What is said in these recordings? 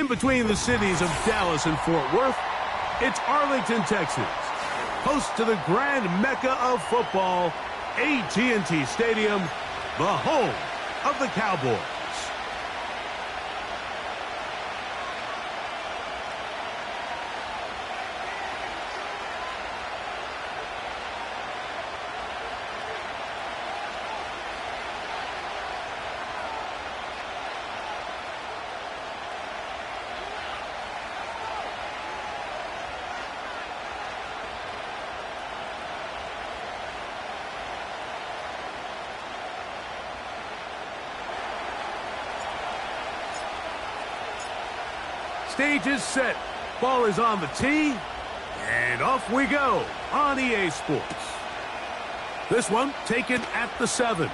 In between the cities of Dallas and Fort Worth, it's Arlington, Texas, host to the grand mecca of football, AT&T Stadium, the home of the Cowboys. Stage is set. Ball is on the tee. And off we go on EA Sports. This one taken at the 7.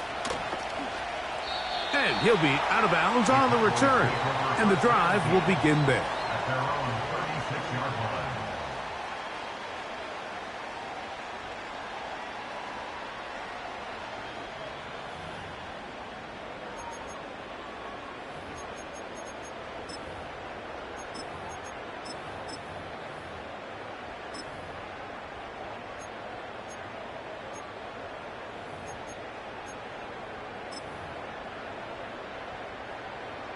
And he'll be out of bounds on the return. And the drive will begin there.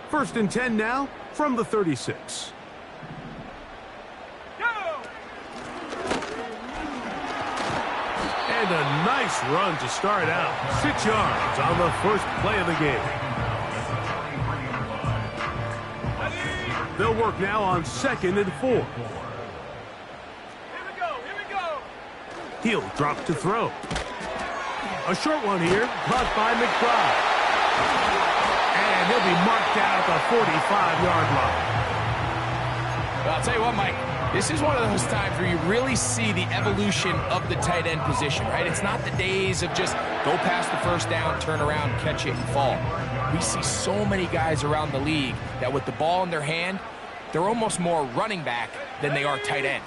First and 10 now from the 36. Go! And a nice run to start out. 6 yards on the first play of the game. They'll work now on 2nd and 4. Here we go, here we go. He'll drop to throw. A short one here, caught by McBride. And he'll be marked down at the 45-yard line. Well, I'll tell you what, Mike, this is one of those times where you really see the evolution of the tight end position, right? It's not the days of just go past the first down, turn around, catch it, and fall. We see so many guys around the league that with the ball in their hand, they're almost more running back than they are tight end.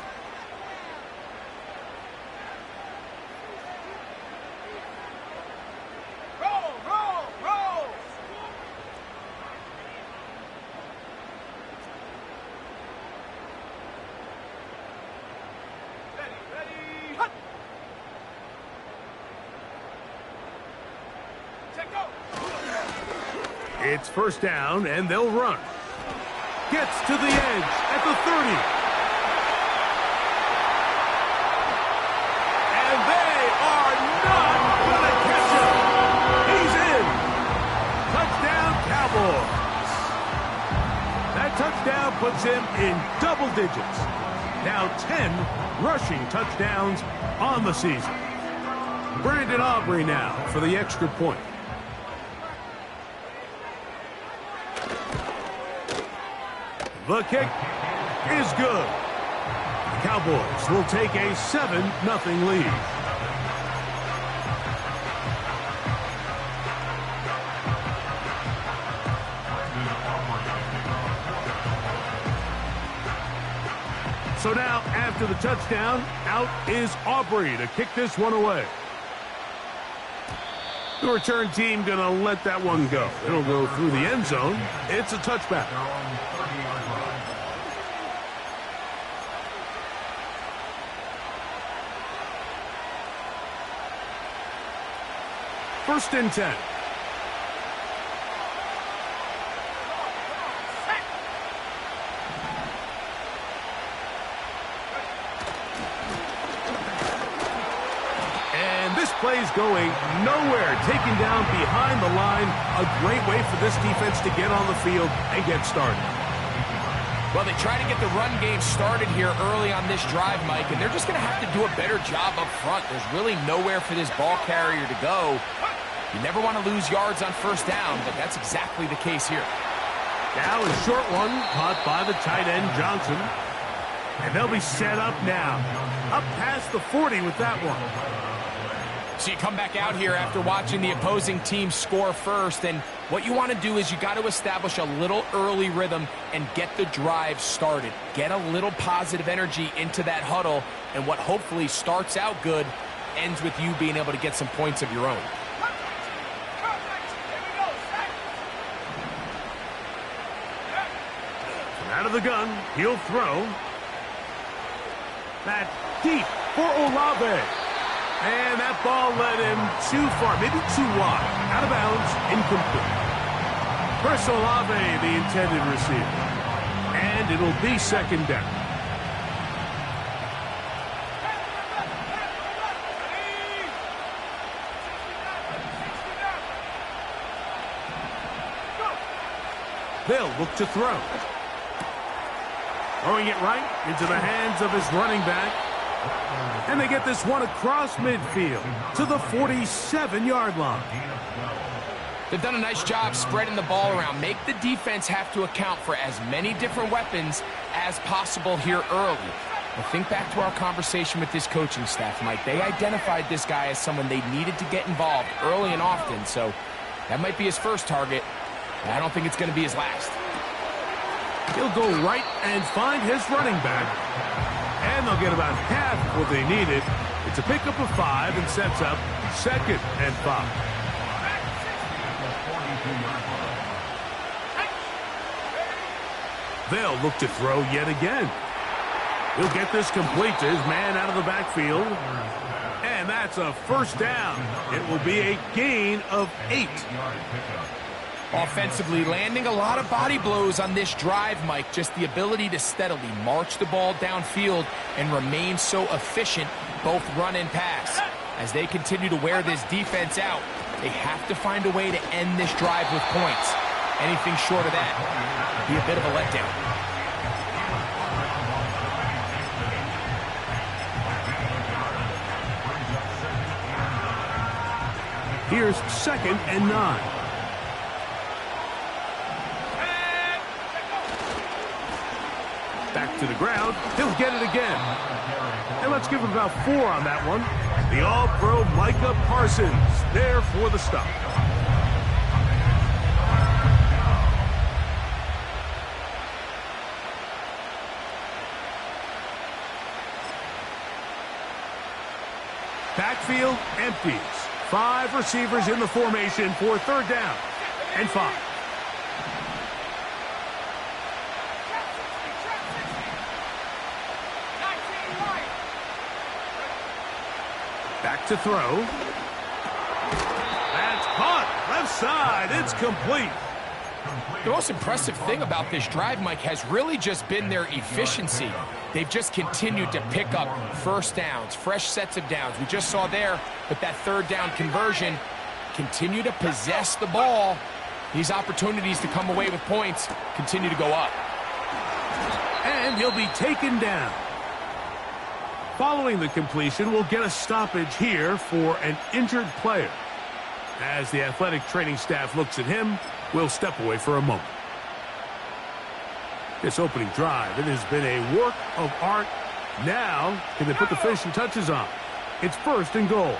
It's first down, and they'll run. Gets to the edge at the 30. And they are not going to catch him. He's in. Touchdown, Cowboys. That touchdown puts him in double digits. Now 10 rushing touchdowns on the season. Brandon Aubrey now for the extra point. The kick is good. The Cowboys will take a 7-0 lead. So now, after the touchdown, out is Aubrey to kick this one away. The return team going to let that one go. It'll go through the end zone. It's a touchback. First and 10. And this play's going nowhere. Taken down behind the line. A great way for this defense to get on the field and get started. Well, they try to get the run game started here early on this drive, Mike, and they're just going to have to do a better job up front. There's really nowhere for this ball carrier to go. You never want to lose yards on first down, but that's exactly the case here. Now a short one caught by the tight end, Johnson. And they'll be set up now. Up past the 40 with that one. So you come back out here after watching the opposing team score first, and what you want to do is you got to establish a little early rhythm and get the drive started. Get a little positive energy into that huddle, and what hopefully starts out good ends with you being able to get some points of your own. Out of the gun, he'll throw. That deep for Olave. And that ball led him too far, maybe too wide. Out of bounds, incomplete. Chris Olave, the intended receiver. And it'll be second down. They'll look to throw. Throwing it right into the hands of his running back. And they get this one across midfield to the 47-yard line. They've done a nice job spreading the ball around. Make the defense have to account for as many different weapons as possible here early. Now think back to our conversation with this coaching staff, Mike. They identified this guy as someone they needed to get involved early and often, so that might be his first target. I don't think it's going to be his last. He'll go right and find his running back. And they'll get about half what they needed. It's a pickup of 5 and sets up 2nd and 5. They'll look to throw yet again. He'll get this complete to his man out of the backfield. And that's a first down. It will be a gain of 8. Offensively, landing a lot of body blows on this drive, Mike. Just the ability to steadily march the ball downfield and remain so efficient, both run and pass. As they continue to wear this defense out, they have to find a way to end this drive with points. Anything short of that would be a bit of a letdown. Here's 2nd and 9. Back to the ground. He'll get it again. And let's give him about 4 on that one. The All-Pro Micah Parsons there for the stop. Backfield empties. 5 receivers in the formation for 3rd down and 5. Back to throw. That's caught. Left side. It's complete. The most impressive thing about this drive, Mike, has really just been their efficiency. They've just continued to pick up first downs, fresh sets of downs. We just saw there with that 3rd down conversion, continue to possess the ball. These opportunities to come away with points continue to go up. And he'll be taken down. Following the completion, we'll get a stoppage here for an injured player. As the athletic training staff looks at him, we'll step away for a moment. This opening drive, it has been a work of art. Now, can they put the finishing touches on? It's 1st and goal.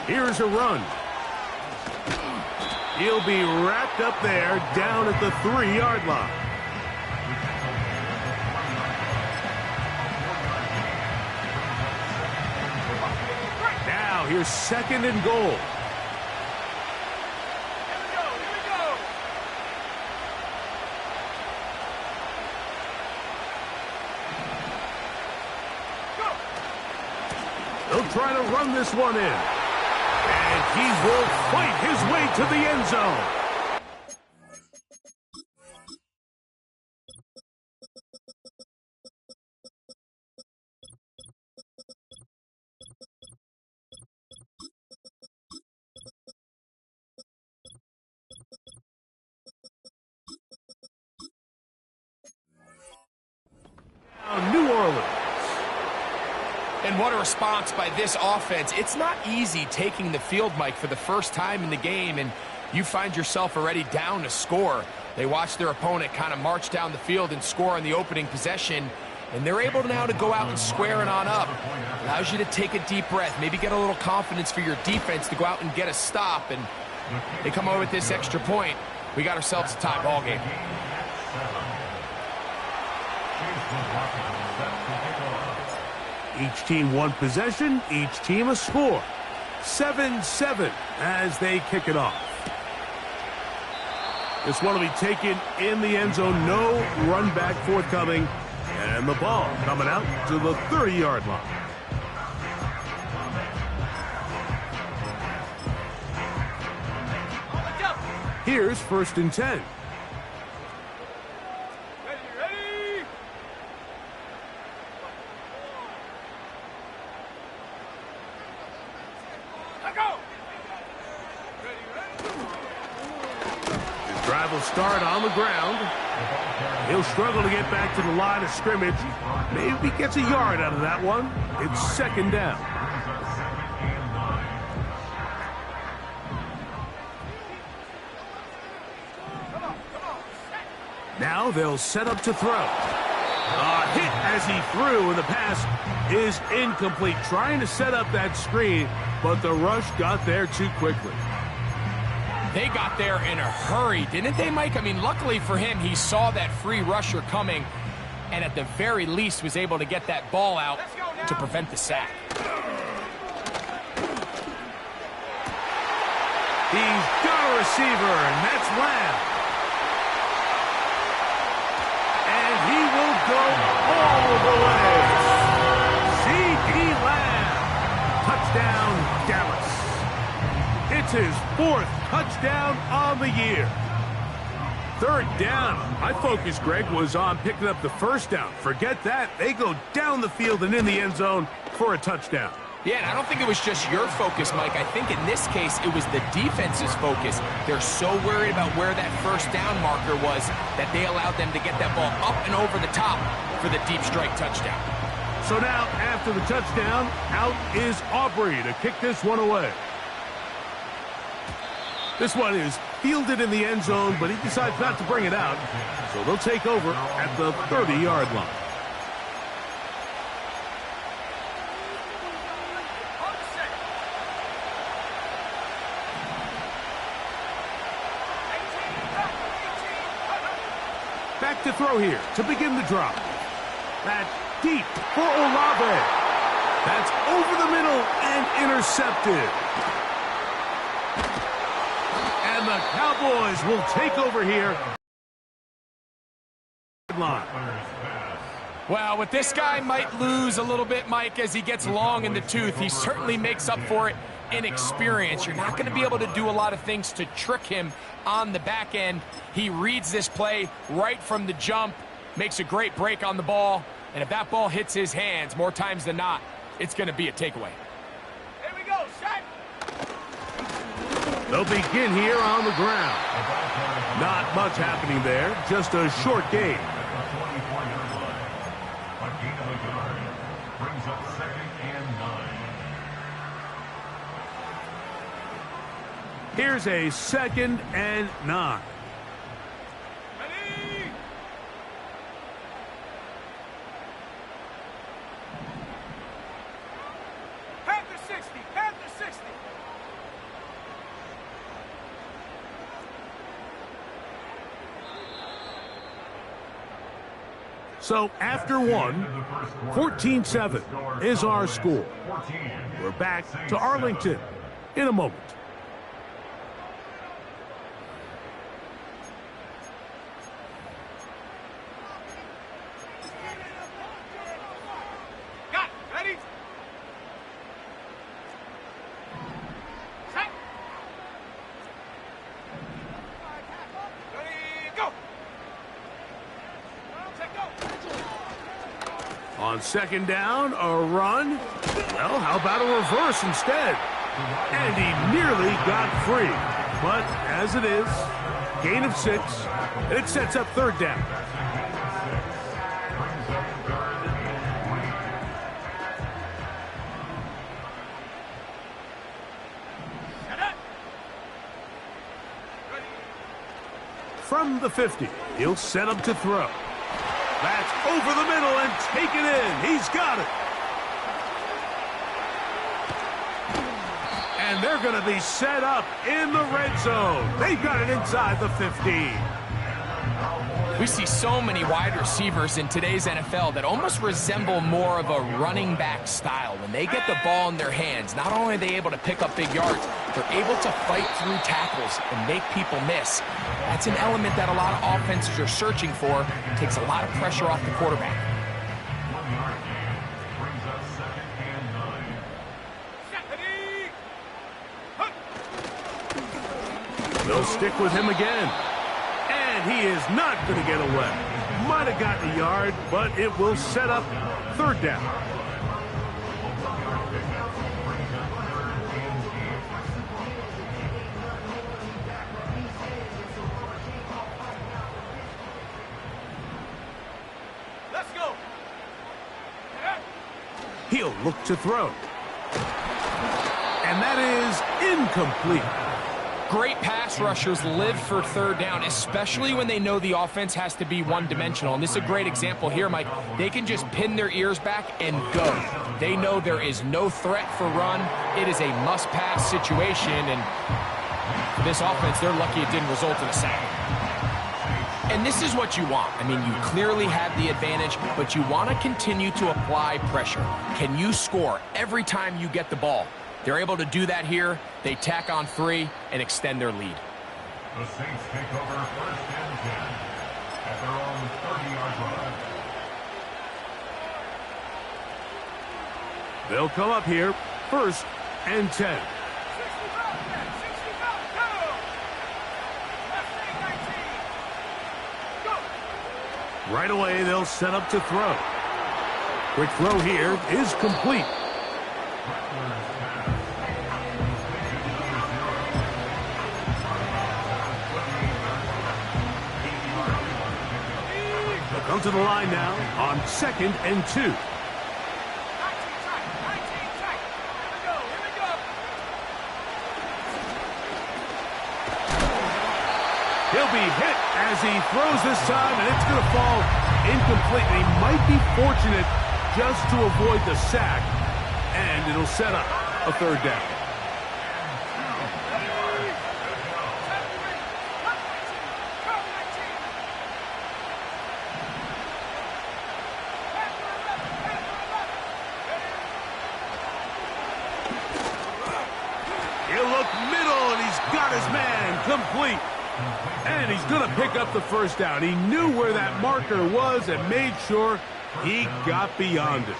Here's a run. He'll be wrapped up there down at the 3-yard line. Now here's 2nd and goal. Here we go. They'll try to run this one in. And he will fight his way to the end zone. Now, New Orleans. And what a response by this offense. It's not easy taking the field, Mike, for the first time in the game, and you find yourself already down to score. They watch their opponent kind of march down the field and score on the opening possession, and they're able now to go out and square it on up. Allows you to take a deep breath, maybe get a little confidence for your defense to go out and get a stop, and they come away with this extra point. We got ourselves a tie ball game. Each team one possession, each team a score. 7-7 as they kick it off. This one will be taken in the end zone. No run back forthcoming. And the ball coming out to the 30-yard line. Here's 1st and 10. Ready. Let go. His drive will start on the ground. He'll struggle to get back to the line of scrimmage. Maybe he gets a yard out of that one. It's 2nd down. Now they'll set up to throw. A hit as he threw, and the pass is incomplete. Trying to set up that screen, but the rush got there too quickly. They got there in a hurry, didn't they, Mike? I mean, luckily for him, he saw that free rusher coming, and at the very least was able to get that ball out to prevent the sack. He's got a receiver, and that's Lamb. And he will go all the way. C.D. Lamb. Touchdown, Dallas. It's his 4th touchdown on the year. 3rd down. My focus, Greg, was on picking up the 1st down. Forget that. They go down the field and in the end zone for a touchdown. Yeah, and I don't think it was just your focus, Mike. I think in this case, it was the defense's focus. They're so worried about where that 1st down marker was that they allowed them to get that ball up and over the top for the deep strike touchdown. So now, after the touchdown, out is Aubrey to kick this one away. This one is fielded in the end zone, but he decides not to bring it out. So they'll take over at the 30-yard line. Back to throw here to begin the drop. That's deep for Olave. That's over the middle and intercepted. And the Cowboys will take over here. Well, with this guy might lose a little bit, Mike, as he gets long in the tooth. He certainly makes up for it in experience. You're not going to be able to do a lot of things to trick him on the back end. He reads this play right from the jump, makes a great break on the ball, and if that ball hits his hands more times than not, it's going to be a takeaway. Here we go, set. They'll begin here on the ground. Not much happening there, just a short game. Here's a 2nd and 9. Ready. Panther 60, Panther 60. So after one, 14-7 is our score. We're back to Arlington in a moment. Got it. Ready. Set. Ready, go. Set, go. On 2nd down, a run. Well, how about a reverse instead? And he nearly got free. But as it is, gain of 6, and it sets up 3rd down. Set up. Ready. From the 50, he'll set up to throw. That's over the middle and taken in. He's got it. And they're going to be set up in the red zone. They've got it inside the 15. We see so many wide receivers in today's NFL that almost resemble more of a running back style. When they get the ball in their hands, not only are they able to pick up big yards, they're able to fight through tackles and make people miss. That's an element that a lot of offenses are searching for. It takes a lot of pressure off the quarterback. They'll stick with him again. And he is not going to get away. Might have gotten a yard, but it will set up third down. Let's go. He'll look to throw. And that is incomplete. Great pass rushers live for third down, especially when they know the offense has to be one-dimensional. And this is a great example here, Mike. They can just pin their ears back and go. They know there is no threat for run. It is a must-pass situation, and for this offense, they're lucky it didn't result in a sack. And this is what you want. I mean, you clearly have the advantage, but you want to continue to apply pressure. Can you score every time you get the ball? They're able to do that here. They tack on 3 and extend their lead. The Saints take over first and 10 at their own 30-yard line. They'll come up here, first and 10. 65, go! Left 19. Go! Right away, they'll set up to throw. Quick throw here is complete. They'll come to the line now on 2nd and 2. 19 tight. Here we go. He'll be hit as he throws this time, and it's going to fall incomplete. He might be fortunate just to avoid the sack, and it'll set up a third down. He'll look middle, and he's got his man complete. And he's going to pick up the first down. He knew where that marker was and made sure he got beyond it.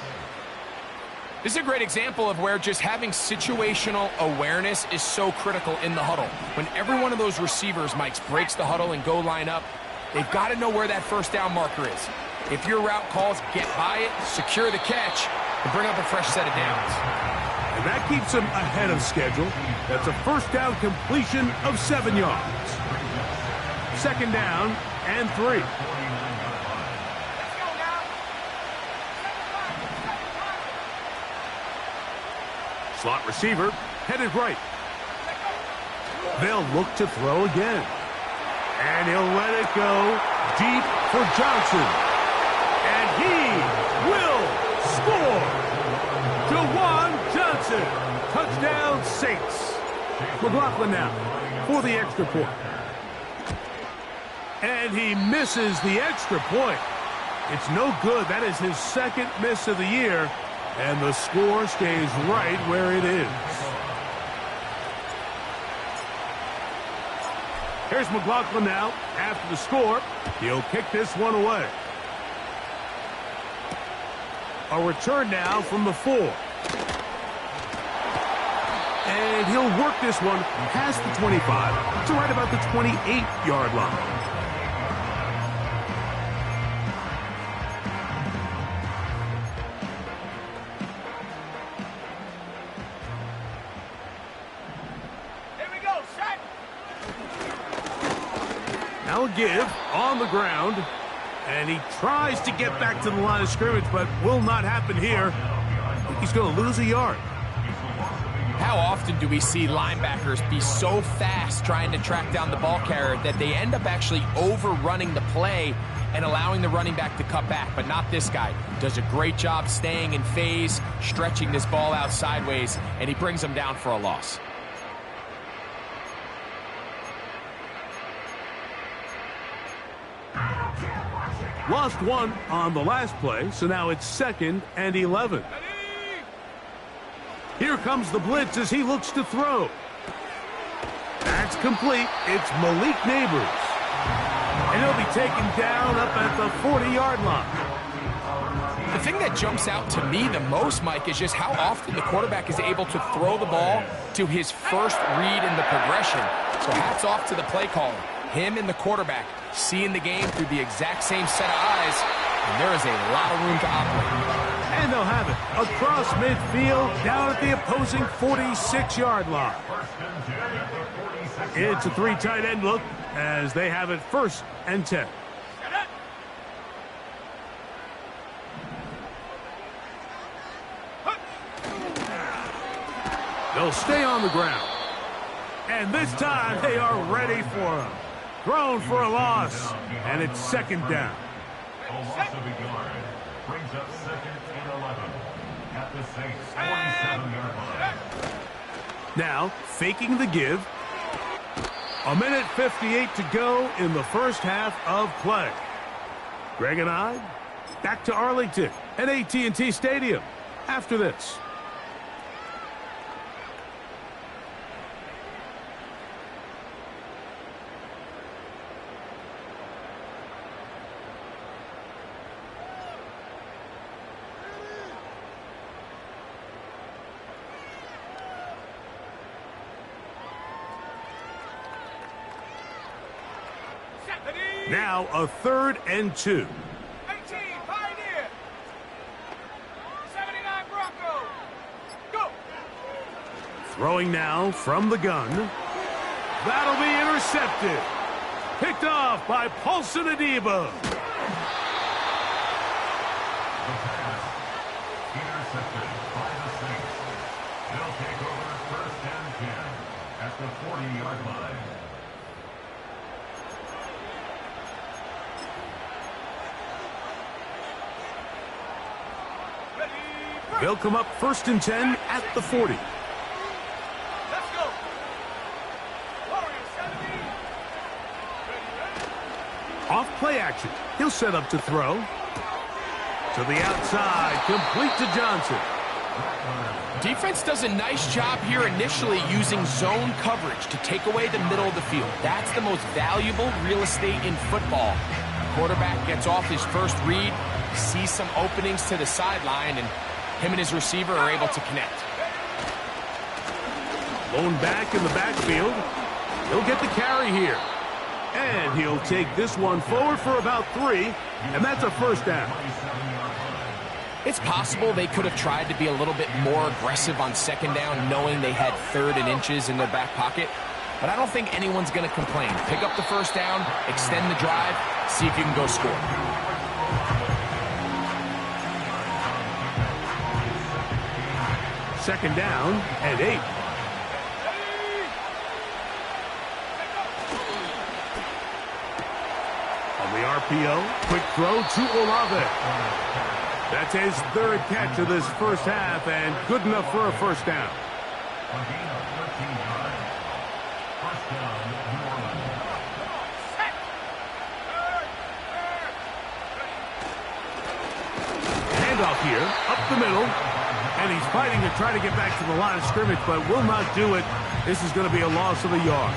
This is a great example of where just having situational awareness is so critical in the huddle. When every one of those receivers, Mike, breaks the huddle and go line up, they've got to know where that first down marker is. If your route calls, get by it, secure the catch, and bring up a fresh set of downs. And that keeps him ahead of schedule. That's a first down completion of 7 yards. Second down and 3. Slot receiver headed right. They'll look to throw again. And he'll let it go deep for Johnson. And he will score. Jawan Johnson. Touchdown Saints. McLaughlin now for the extra point. And he misses the extra point. It's no good. That is his second miss of the year. And the score stays right where it is. Here's McLaughlin now after the score. He'll kick this one away. A return now from the 4. And he'll work this one past the 25 to right about the 28-yard line. Now a give on the ground, and he tries to get back to the line of scrimmage, but will not happen here. He's going to lose a yard. How often do we see linebackers be so fast trying to track down the ball carrier that they end up actually overrunning the play and allowing the running back to cut back? But not this guy. Does a great job staying in phase, stretching this ball out sideways, and he brings them down for a loss. Lost one on the last play, so now it's 2nd and 11. Here comes the blitz as he looks to throw. That's complete. It's Malik Neighbors. And he'll be taken down up at the 40-yard line. The thing that jumps out to me the most, Mike, is just how often the quarterback is able to throw the ball to his first read in the progression. So hats off to the play caller. Him and the quarterback seeing the game through the exact same set of eyes, and there is a lot of room to operate. And they'll have it across midfield down at the opposing 46-yard line. It's a 3 tight end look as they have it 1st and 10. They'll stay on the ground. And this time they are ready for him. Thrown for a loss. And it's 2nd down. A loss of a yard. Brings up 2nd and 11. At the Saints' 47-yard line. Now, faking the give. 1:58 to go in the first half of play. Greg and I, back to Arlington at AT&T Stadium after this. Now a 3rd and 2. 18, Pioneer. 79, Bronco. Go. Throwing now from the gun. That'll be intercepted. Picked off by Paulson Adebo. The pass. Intercepted by the Saints. They'll take over 1st and 10 at the 40-yard line. They'll come up 1st and 10 at the 40. Let's go. Warriors, 70. Off play action. He'll set up to throw. To the outside, complete to Johnson. Defense does a nice job here initially using zone coverage to take away the middle of the field. That's the most valuable real estate in football. Quarterback gets off his first read, sees some openings to the sideline, and him and his receiver are able to connect. Lone back in the backfield. He'll get the carry here. And he'll take this one forward for about 3, and that's a 1st down. It's possible they could have tried to be a little bit more aggressive on 2nd down, knowing they had 3rd and inches in their back pocket. But I don't think anyone's going to complain. Pick up the 1st down, extend the drive, see if you can go score. 2nd down and 8. On the RPO, quick throw to Olave. That's his 3rd catch of this first half and good enough for a 1st down. A gain of 13 yards. 1st down, New Orleans. Handoff here, up the middle. And he's fighting to try to get back to the line of scrimmage, but will not do it. This is going to be a loss of a yard.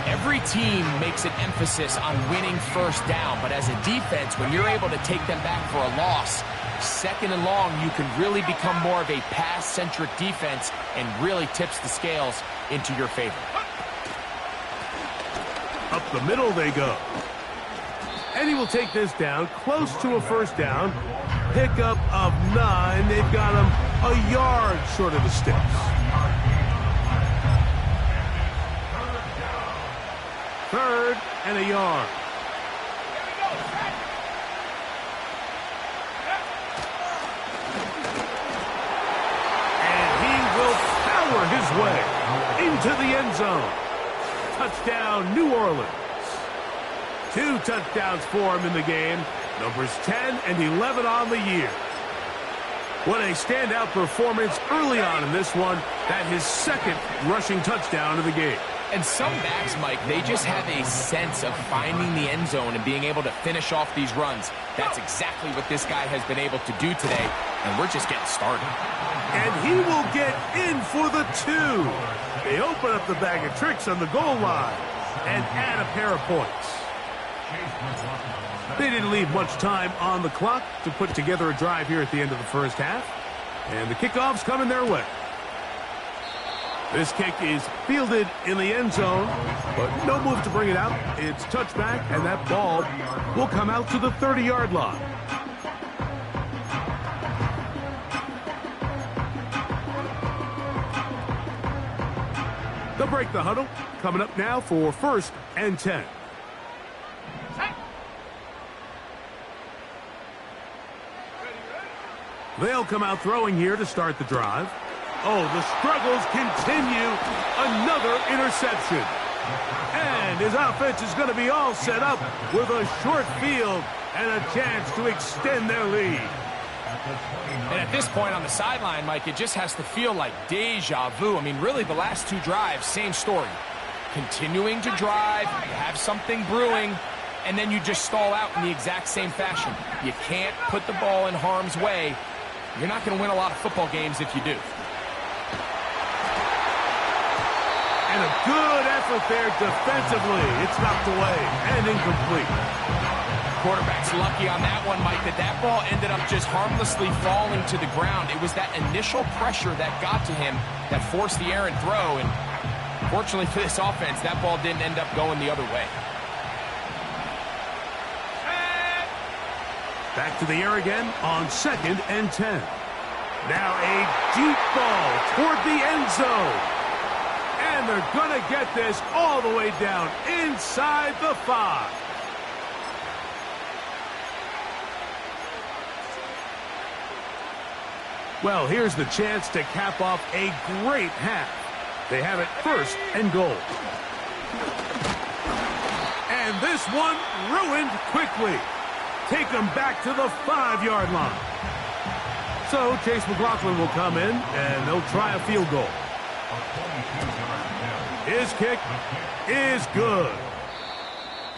Every team makes an emphasis on winning 1st down, but as a defense, when you're able to take them back for a loss, 2nd and long, you can really become more of a pass-centric defense and really tips the scales into your favor. Up the middle they go. And he will take this down, close to a 1st down. Pickup of 9. They've got him a yard short of the sticks. 3rd and a yard. And he will power his way into the end zone. Touchdown, New Orleans. 2 touchdowns for him in the game. Numbers 10 and 11 on the year. What a standout performance early on in this one. That his 2nd rushing touchdown of the game. And some backs, Mike, they just have a sense of finding the end zone and being able to finish off these runs. That's exactly what this guy has been able to do today, and we're just getting started. And he will get in for the 2. They open up the bag of tricks on the goal line and add a pair of points. They didn't leave much time on the clock to put together a drive here at the end of the first half, and the kickoff's coming their way. This kick is fielded in the end zone, but no move to bring it out. It's touchback, and that ball will come out to the 30-yard line. They'll break the huddle. Coming up now for 1st and 10. They'll come out throwing here to start the drive. Oh, the struggles continue. Another interception. And his offense is going to be all set up with a short field and a chance to extend their lead. And at this point on the sideline, Mike, it just has to feel like deja vu. I mean, really, the last 2 drives, same story. Continuing to drive, you have something brewing, and then you just stall out in the exact same fashion. You can't put the ball in harm's way. You're not going to win a lot of football games if you do. And a good effort there defensively. It's knocked away and incomplete. Quarterback's lucky on that one, Mike, that ball ended up just harmlessly falling to the ground. It was that initial pressure that got to him that forced the errant throw, and fortunately for this offense, that ball didn't end up going the other way. Back to the air again on 2nd and 10. Now a deep ball toward the end zone. And they're going to get this all the way down inside the 5. Well, here's the chance to cap off a great half. They have it 1st and goal. And this one ruined quickly. Take them back to the 5-yard line. So Chase McLaughlin will come in, and they'll try a field goal. His kick is good.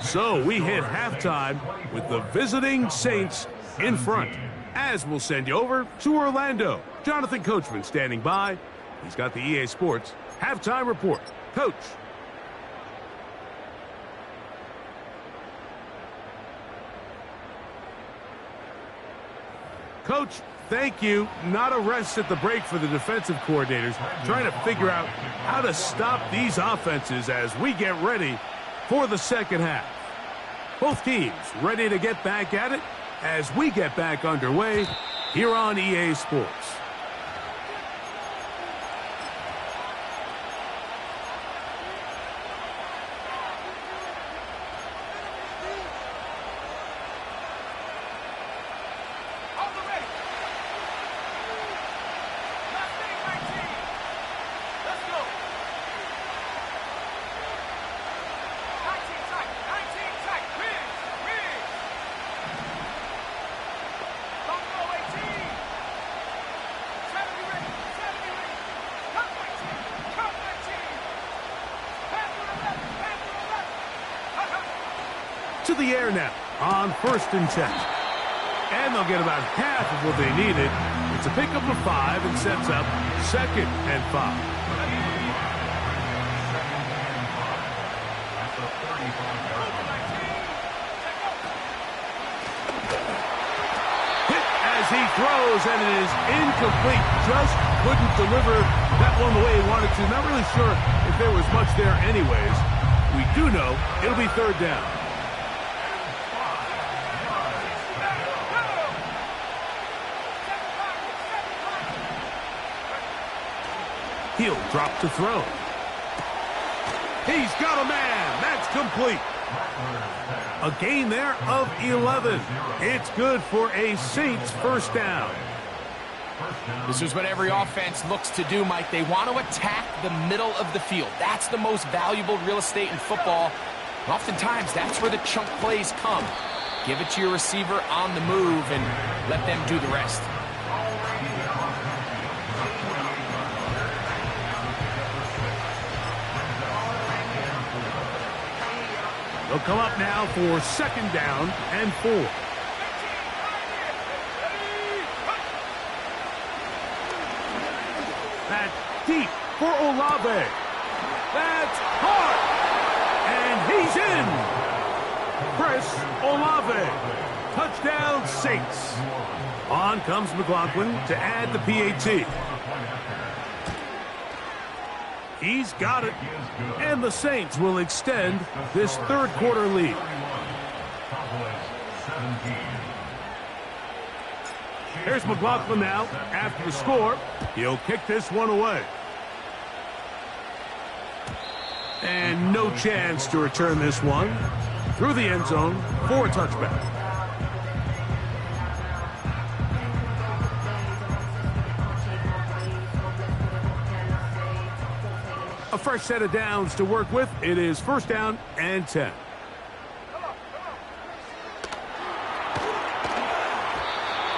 So we hit halftime with the visiting Saints in front. As we'll send you over to Orlando. Jonathan Coachman standing by. He's got the EA Sports halftime report. Coach. Coach, thank you. Not a rest at the break for the defensive coordinators, trying to figure out how to stop these offenses as we get ready for the second half. Both teams ready to get back at it as we get back underway here on EA Sports. To the air now on 1st and 10. And they'll get about half of what they needed. It's a pickup of 5 and sets up 2nd and 5. Hit as he throws, and it is incomplete. Just couldn't deliver that one the way he wanted to. Not really sure if there was much there anyways. We do know it'll be 3rd down. He'll drop to throw. He's got a man. That's complete. A gain there of 11. It's good for a Saints 1st down. This is what every offense looks to do, Mike. They want to attack the middle of the field. That's the most valuable real estate in football. And oftentimes, that's where the chunk plays come. Give it to your receiver on the move and let them do the rest. They'll come up now for second down and 4. That's deep for Olave. That's hard. And he's in. Chris Olave. Touchdown Saints. On comes McLaughlin to add the PAT. He's got it. And the Saints will extend this third quarter lead. Here's McLaughlin now after the score. He'll kick this one away. And no chance to return this one through the end zone for a touchback. A fresh set of downs to work with. It is first down and 10.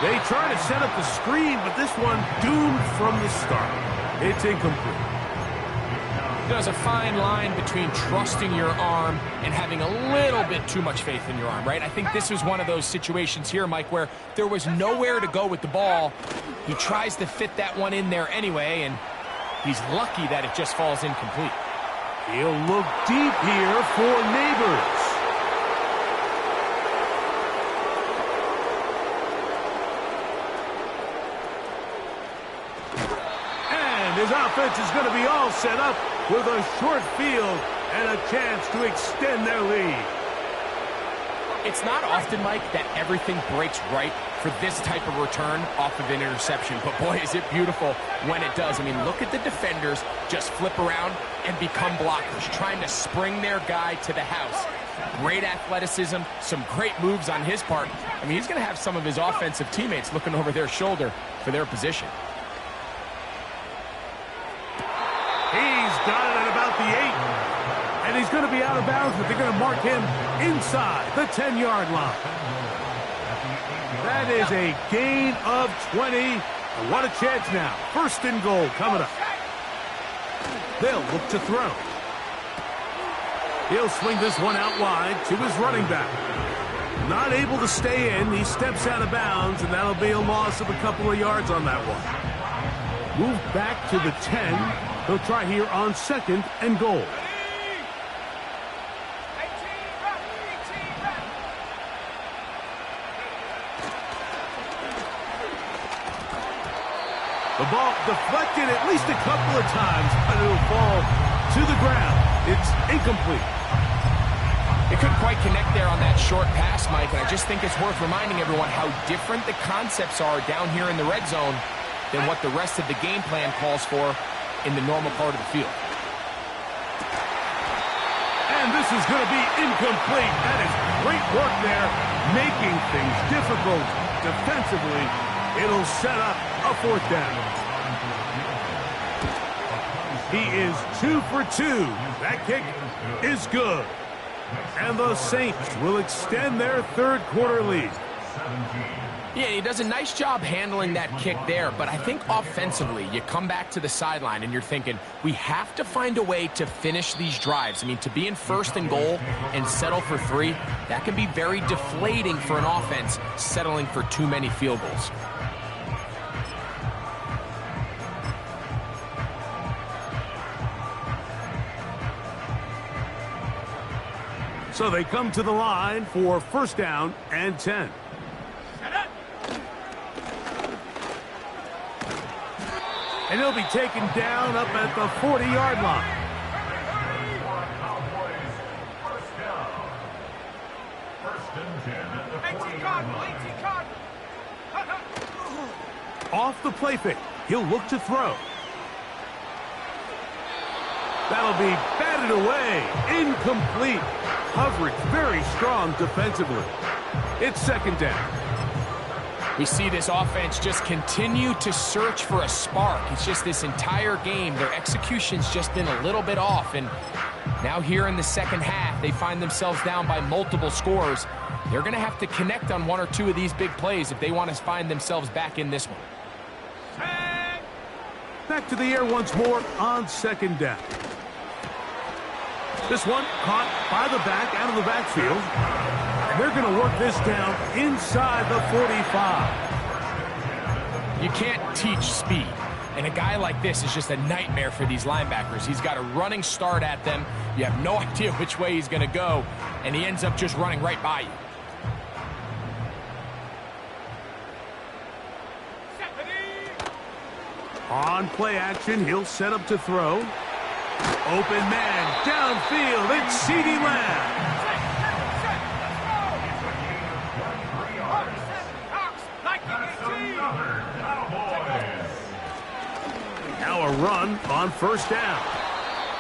They try to set up the screen, but this one doomed from the start. It's incomplete. There's a fine line between trusting your arm and having a little bit too much faith in your arm, right? I think this was one of those situations here, Mike, where there was nowhere to go with the ball. He tries to fit that one in there anyway, and he's lucky that it just falls incomplete. He'll look deep here for Neighbors. And his offense is going to be all set up with a short field and a chance to extend their lead. It's not often, Mike, that everything breaks right for this type of return off of an interception. But, boy, is it beautiful when it does. I mean, look at the defenders just flip around and become blockers, trying to spring their guy to the house. Great athleticism, some great moves on his part. I mean, he's going to have some of his offensive teammates looking over their shoulder for their position. He's got it at about the 8. And he's going to be out of bounds, but they're going to mark him inside the 10-yard line. That is a gain of 20. And what a chance now. First and goal coming up. They'll look to throw. He'll swing this one out wide to his running back. Not able to stay in. He steps out of bounds, and that'll be a loss of a couple of yards on that one. Move back to the 10. He'll try here on second and goal. The ball deflected at least a couple of times, but it'll fall to the ground. It's incomplete. They couldn't quite connect there on that short pass, Mike, and I just think it's worth reminding everyone how different the concepts are down here in the red zone than what the rest of the game plan calls for in the normal part of the field. And this is going to be incomplete. That is great work there, making things difficult defensively. It'll set up a fourth down. He is 2 for 2. That kick is good. And the Saints will extend their third quarter lead. Yeah, he does a nice job handling that kick there, but I think offensively, you come back to the sideline and you're thinking, we have to find a way to finish these drives. I mean, to be in first and goal and settle for 3, that can be very deflating for an offense settling for too many field goals. So they come to the line for first down and 10. And he'll be taken down up at the 40-yard line. Off the play fake. He'll look to throw. That'll be batted away. Incomplete. Coverage very strong defensively. It's second down. We see this offense just continue to search for a spark. It's just this entire game, their execution's just been a little bit off. And now here in the second half, they find themselves down by multiple scores. They're going to have to connect on 1 or 2 of these big plays if they want to find themselves back in this one. Back to the air once more on second down. This one caught by the back, out of the backfield. And they're going to work this down inside the 45. You can't teach speed. And a guy like this is just a nightmare for these linebackers. He's got a running start at them. You have no idea which way he's going to go, and he ends up just running right by you. On play action, he'll set up to throw. Open man, downfield, it's CeeDee Lamb. Now a run on first down.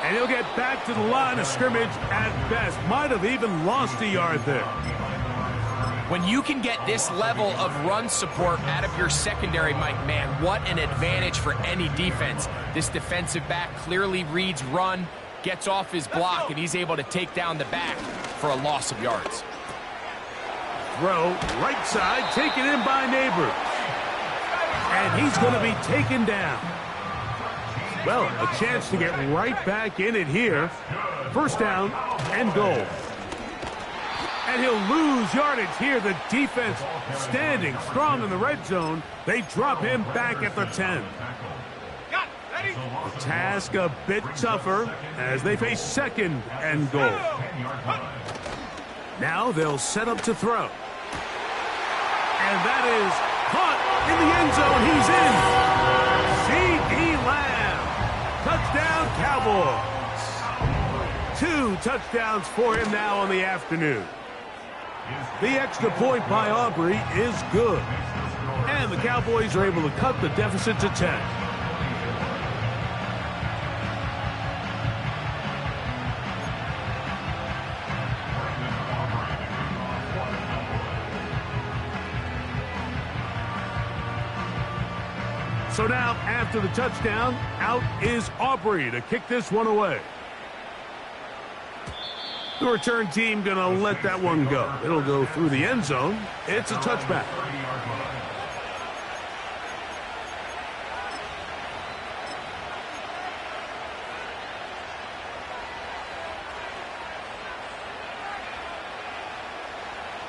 And he'll get back to the line of scrimmage at best. Might have even lost a yard there. When you can get this level of run support out of your secondary, Mike, man, what an advantage for any defense. This defensive back clearly reads run, gets off his block, and he's able to take down the back for a loss of yards. Throw, right side, taken in by Neighbors. And he's going to be taken down. Well, a chance to get right back in it here. First down and goal. And he'll lose yardage here. The defense standing strong in the red zone. They drop him back at the 10. The task a bit tougher as they face second and goal. Now they'll set up to throw. And that is caught in the end zone. He's in. CeeDee Lamb. Touchdown, Cowboys. 2 touchdowns for him now on the afternoon. The extra point by Aubrey is good. And the Cowboys are able to cut the deficit to 10. So now, after the touchdown, out is Aubrey to kick this one away. The return team going to let that one go. It'll go through the end zone. It's a touchback.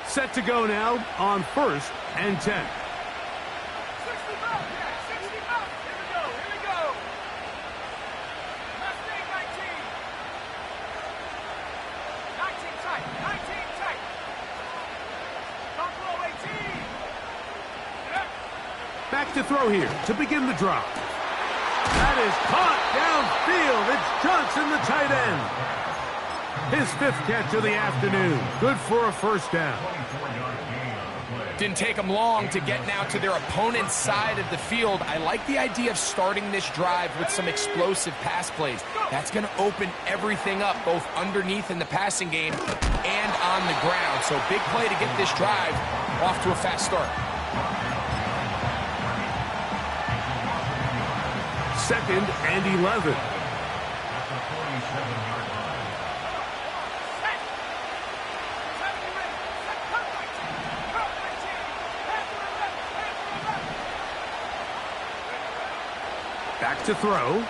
Set to go now on first and 10. Back to throw here to begin the drop. That is caught downfield. It's Johnson, the tight end. His 5th catch of the afternoon. Good for a first down. Didn't take them long to get now to their opponent's side of the field. I like the idea of starting this drive with some explosive pass plays. That's going to open everything up, both underneath in the passing game and on the ground. So big play to get this drive off to a fast start. Second and 11. Back to throw.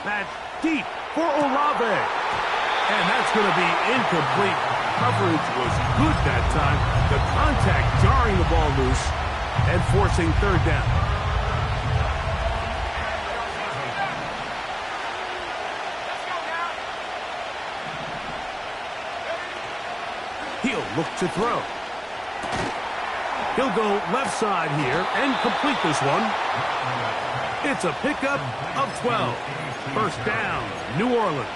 That's deep for Olave. And that's going to be incomplete. Coverage was good that time. The contact jarring the ball loose and forcing third down. He'll look to throw. He'll go left side here and complete this one. It's a pickup of 12. First down, New Orleans.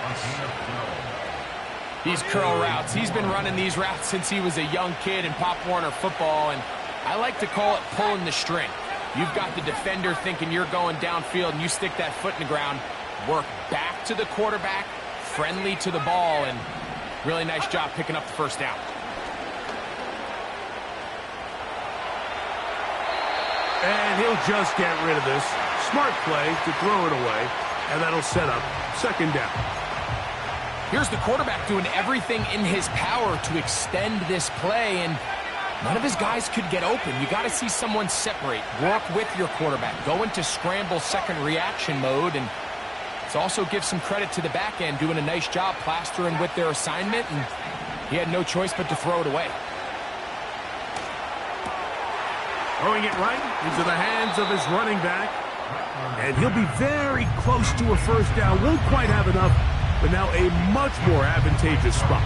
These curl routes, he's been running these routes since he was a young kid in Pop Warner football, and I like to call it pulling the string. You've got the defender thinking you're going downfield, and you stick that foot in the ground, work back to the quarterback, friendly to the ball, and really nice job picking up the first down. And he'll just get rid of this. Smart play to throw it away, and that'll set up second down. Here's the quarterback doing everything in his power to extend this play, and none of his guys could get open. You got to see someone separate, work with your quarterback, go into scramble second reaction mode, and Let's also give some credit to the back end, doing a nice job plastering with their assignment, and he had no choice but to throw it away. Throwing it right into the hands of his running back. And he'll be very close to a first down. Won't quite have enough, but now a much more advantageous spot.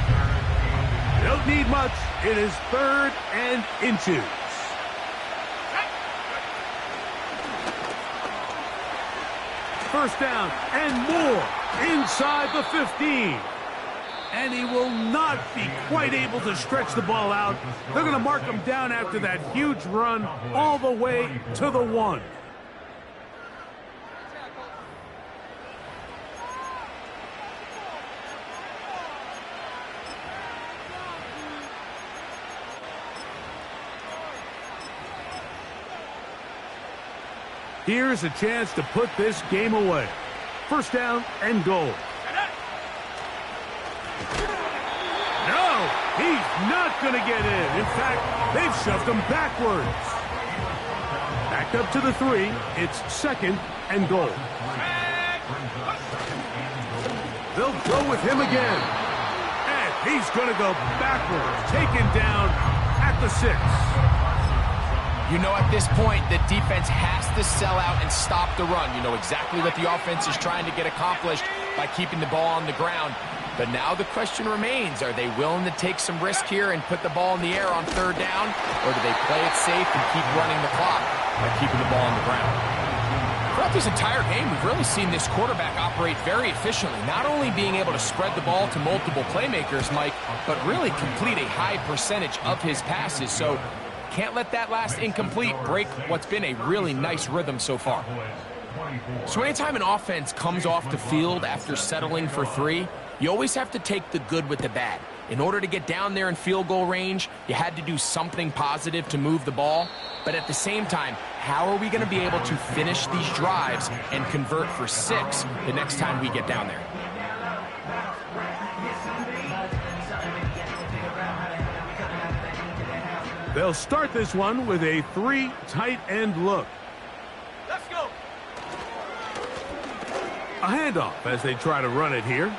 Don't need much. It is 3rd and inches. First down and more inside the 15. And he will not be quite able to stretch the ball out. They're going to mark him down after that huge run all the way to the 1. Here's a chance to put this game away. First down and goal. No, he's not going to get in. In fact, they've shoved him backwards. Back up to the 3. It's 2nd and goal. They'll go with him again. And he's going to go backwards, taken down at the 6. You know, at this point, the defense has to sell out and stop the run. You know exactly what the offense is trying to get accomplished by keeping the ball on the ground. But now the question remains, are they willing to take some risk here and put the ball in the air on 3rd down? Or do they play it safe and keep running the clock by keeping the ball on the ground? Throughout this entire game, we've really seen this quarterback operate very efficiently, not only being able to spread the ball to multiple playmakers, Mike, but really complete a high percentage of his passes. So can't let that last incomplete break what's been a really nice rhythm so far. So anytime an offense comes off the field after settling for 3, you always have to take the good with the bad. In order to get down there in field goal range, you had to do something positive to move the ball. But at the same time, how are we going to be able to finish these drives and convert for 6 the next time we get down there? They'll start this one with a 3 tight end look. Let's go. A handoff as they try to run it here.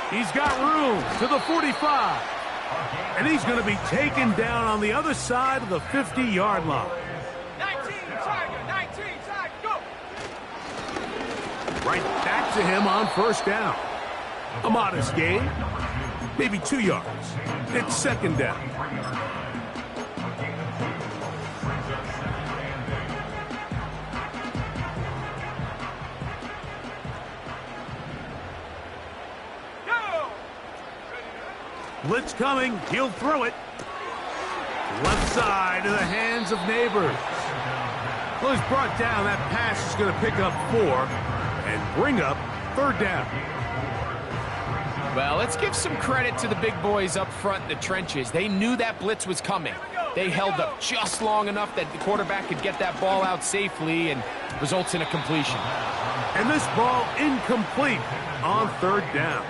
He's got room to the 45. And he's going to be taken down on the other side of the 50-yard line. 19, Tiger, 19, Tiger, go. Right back to him on first down. A modest gain, maybe 2 yards. It's 2nd down. Blitz coming. He'll throw it. Left side to the hands of Neighbors. Well, he's brought down. That pass is going to pick up 4 and bring up 3rd down. Well, let's give some credit to the big boys up front in the trenches. They knew that blitz was coming. They held up just long enough that the quarterback could get that ball out safely and results in a completion. And this ball incomplete on 3rd down.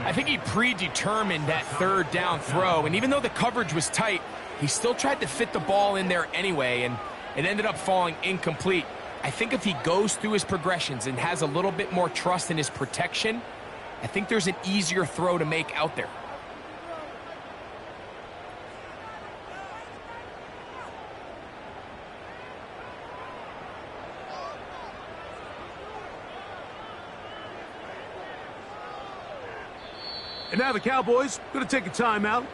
I think he predetermined that 3rd down throw, and even though the coverage was tight, he still tried to fit the ball in there anyway, and it ended up falling incomplete. I think if he goes through his progressions and has a little bit more trust in his protection, I think there's an easier throw to make out there. And now the Cowboys going to take a timeout.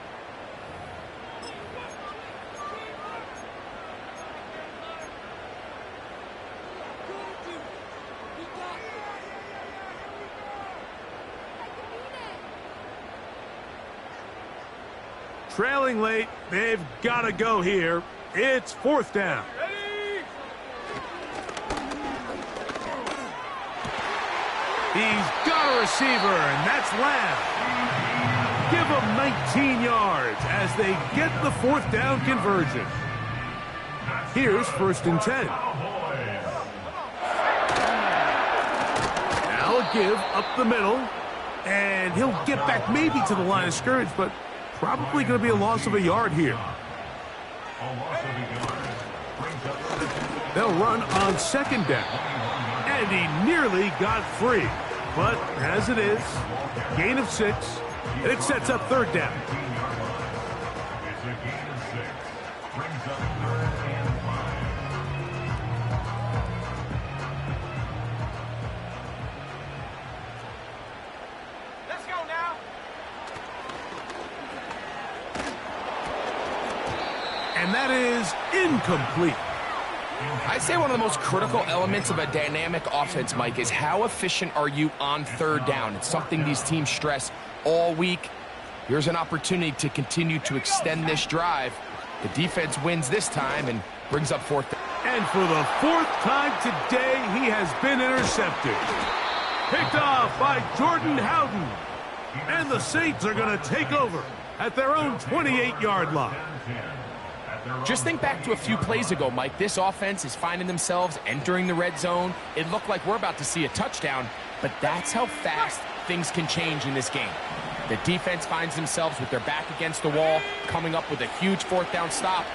Trailing late, they've got to go here. It's 4th down. He's got a receiver, and that's Lamb. Give them 19 yards as they get the 4th down conversion. Here's 1st and 10. Now a give up the middle, and he'll get back maybe to the line of scrimmage, but probably going to be a loss of a yard here. They'll run on 2nd down. And he nearly got free. But as it is, gain of 6, and it sets up third down. It's a gain of 6. Brings up 3rd and 5. Let's go now. And that is incomplete. I'd say one of the most critical elements of a dynamic offense, Mike, is how efficient are you on third down. It's something these teams stress all week. Here's an opportunity to continue to extend this drive. The defense wins this time and brings up 4th down. And for the 4th time today, he has been intercepted. Picked off by Jordan Howden. And the Saints are going to take over at their own 28-yard line. Just think back to a few plays ago, Mike. This offense is finding themselves entering the red zone. It looked like we're about to see a touchdown, but that's how fast things can change in this game. The defense finds themselves with their back against the wall, coming up with a huge 4th down stop.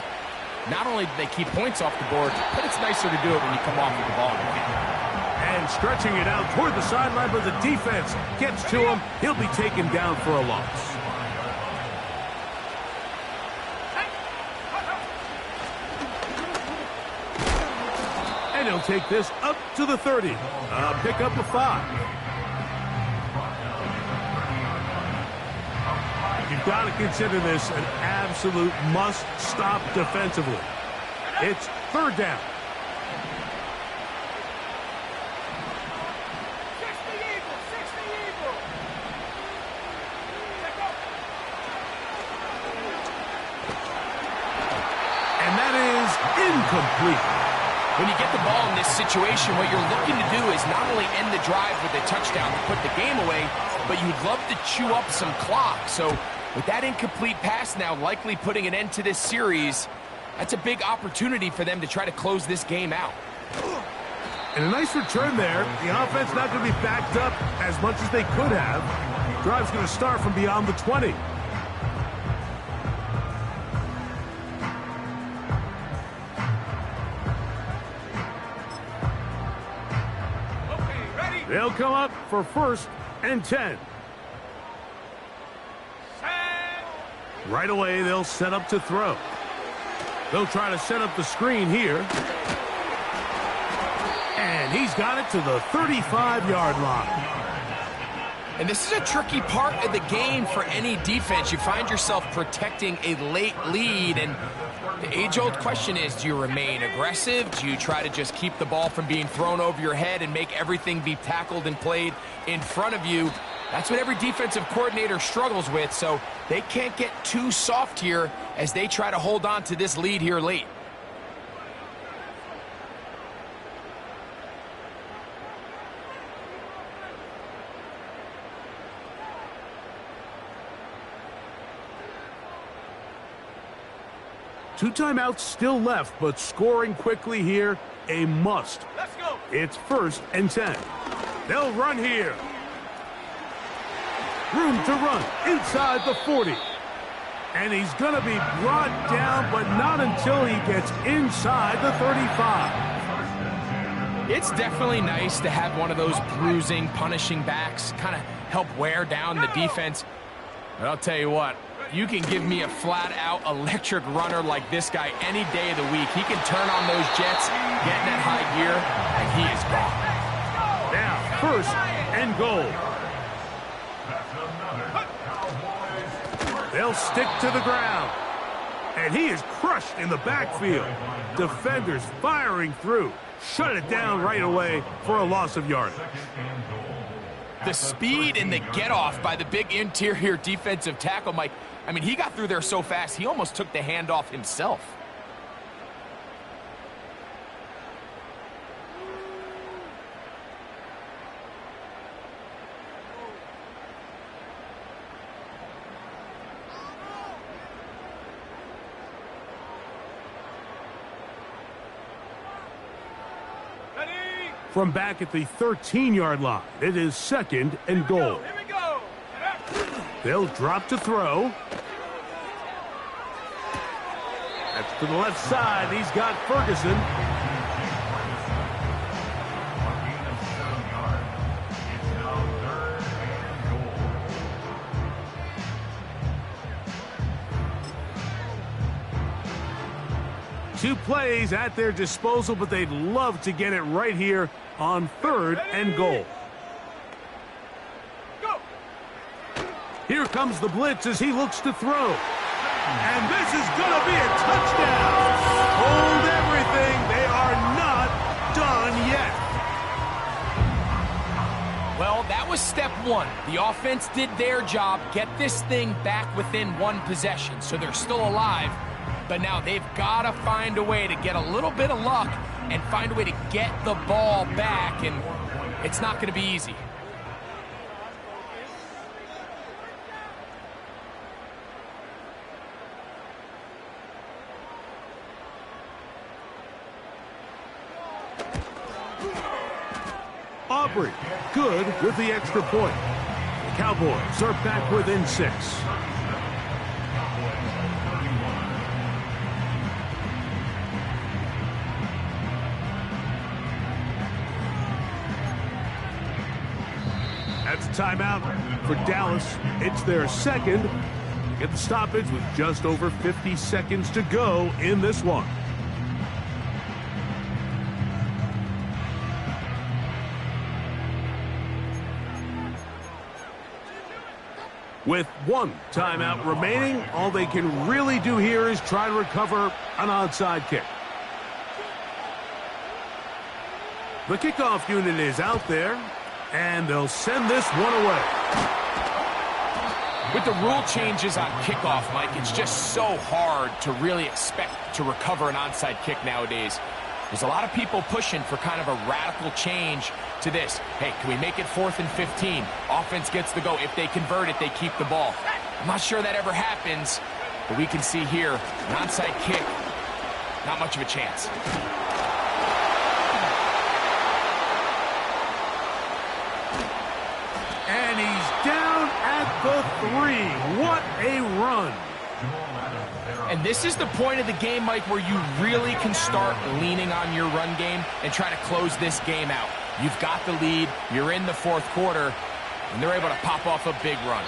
Not only do they keep points off the board, but it's nicer to do it when you come off with the ball in your hand. And stretching it out toward the sideline, but the defense gets to him. He'll be taken down for a loss. And he'll take this up to the 30. Pick up a 5. You've got to consider this an absolute must-stop defensively. It's 3rd down. 60 Eagles, 60 Eagles. Let's go. And that is incomplete. When you get the ball in this situation, what you're looking to do is not only end the drive with a touchdown to put the game away, but you'd love to chew up some clock. So with that incomplete pass now likely putting an end to this series, that's a big opportunity for them to try to close this game out. And a nice return there. The offense not going to be backed up as much as they could have. Drive's going to start from beyond the 20. They'll come up for 1st and 10. Right away, they'll set up to throw. They'll try to set up the screen here. And he's got it to the 35-yard line. And this is a tricky part of the game for any defense. You find yourself protecting a late lead, and the age-old question is, do you remain aggressive? Do you try to just keep the ball from being thrown over your head and make everything be tackled and played in front of you? That's what every defensive coordinator struggles with, so they can't get too soft here as they try to hold on to this lead here late. Two timeouts still left, but scoring quickly here, a must. Let's go. It's 1st and 10. They'll run here. Room to run inside the 40. And he's going to be brought down, but not until he gets inside the 35. It's definitely nice to have one of those bruising, punishing backs kind of help wear down the defense. But I'll tell you what, you can give me a flat-out electric runner like this guy any day of the week. He can turn on those jets, get in that high gear, and he is gone. Now, 1st and goal. They'll stick to the ground. And he is crushed in the backfield. Defenders firing through. Shut it down right away for a loss of yardage. The speed and the get-off by the big interior defensive tackle, Mike. I mean, he got through there so fast, he almost took the handoff himself. From back at the 13-yard line, it is 2nd and goal. Here we go. They'll drop to throw. That's to the left side. He's got Ferguson. 2 plays at their disposal, but they'd love to get it right here on 3rd and goal. Go. Here comes the blitz as he looks to throw. And this is going to be a touchdown. Hold everything. They are not done yet. Well, that was step 1. The offense did their job, get this thing back within 1 possession, so they're still alive. But now they've got to find a way to get a little bit of luck and find a way to get the ball back, and it's not going to be easy. Aubrey, good with the extra point. The Cowboys are back within 6. That's a timeout for Dallas. It's their 2nd. Get the stoppage with just over 50 seconds to go in this one. With 1 timeout remaining, all they can really do here is try to recover an onside kick. The kickoff unit is out there, and they'll send this one away. With the rule changes on kickoff, Mike, it's just so hard to really expect to recover an onside kick nowadays. There's a lot of people pushing for kind of a radical change to this. Hey, can we make it 4th and 15? Offense gets the go. If they convert it, they keep the ball. I'm not sure that ever happens, but we can see here, an onside kick, not much of a chance. And he's down at the 3. What a run. And this is the point of the game, Mike, where you really can start leaning on your run game and try to close this game out. You've got the lead, you're in the 4th quarter, and they're able to pop off a big run.